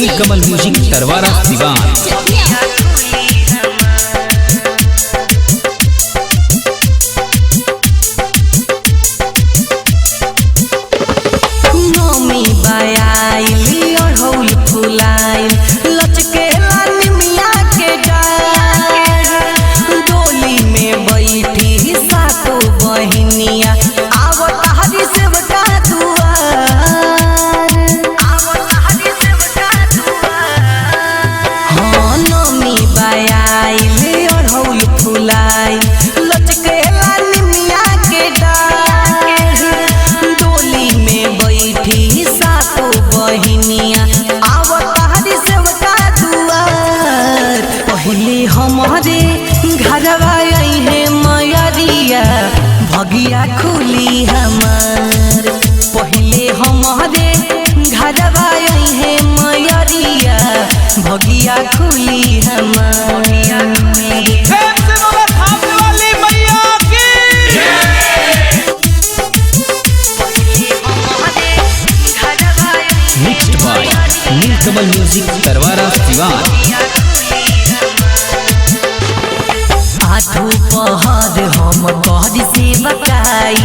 नीलकमल music Tarwara Siwan. हमारे घरवा आई है मयरिया भगिया खुली हमार। पहले हमारे घरवा आई है मयरिया भगिया खुली हमार। Mixed by Neelkamal music Tarwara Siwan. आठो पहर हम कहरी से बकाई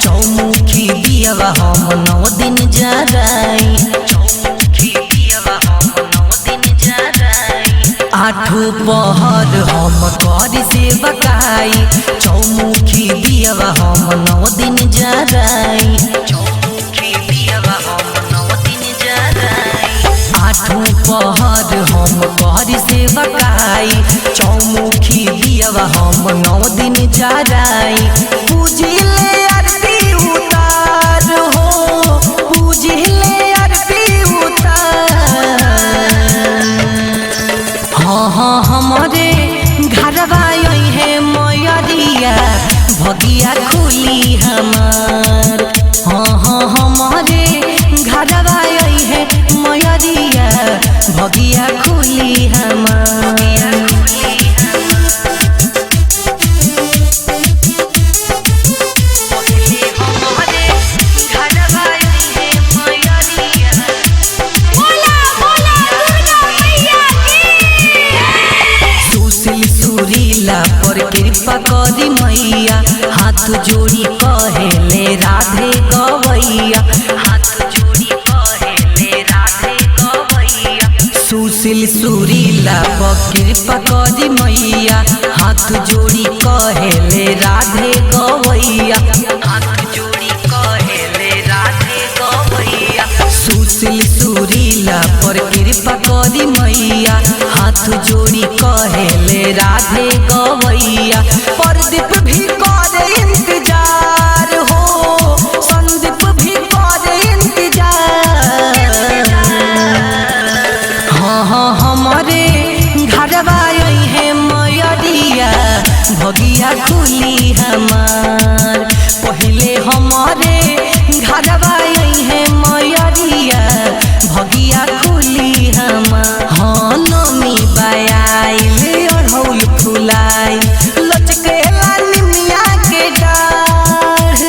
चौमुखी दियवा हम 9 दिन जराई। आठो पहर हम कहरी से बकाई चौमुखी दियवा हम 9 दिन जराई। आठो पहर हम कहरी से बकाई चौमुखी दियवा हम 9 दिन जराई। पूजिले आरती उतार हो पूजिले आरती उतार। हाँ हमारे घरवा आई है मयरिया भगिया खुली हमार। हाँ हमारे घरवा आई है मयरिया भगिया खुली हमार। पर कृपा करी मैया हाथ जोड़ी कहेले राधे गवैया। हाथ जोड़ी कहेले राधे गवैया। सुशील सुरीला पर कृपा करी मैया हाथ जोड़ी कहेले राधे गवैया। हाथ जोड़ी कहेले राधे गवैया। सुशील सुरीला पर कृपा करी मैया हाथ जोड़ी कहेले राधे गवैया। परदीप भी करे इंतजार हो संदीप भी करे इंतजार। हाँ हमारे घरवा आई है मयरिया भगिया खुली हमार। पहले हमारे घरवा आई है मयरिया भगिया खुली हमार। हाँ नमी बायाइल अढ़ौल फुलाइल लचकेला निमिया के डाढ़।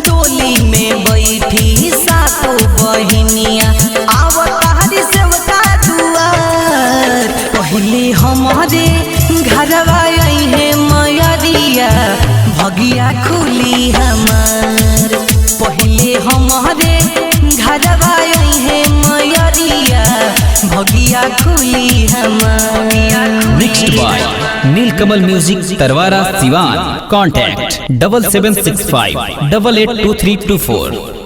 डोली में बैठी सातो बहिनिया आवतारी सेवका दुआर। पहले हमारे घरवा आई है मयरिया भगिया खुली हमार। पहले हमारे घरवा आई है मयरिया भगिया खुली हमार। Mixed by Neelkamal music Tarwara Siwan. Contact 7765 882324।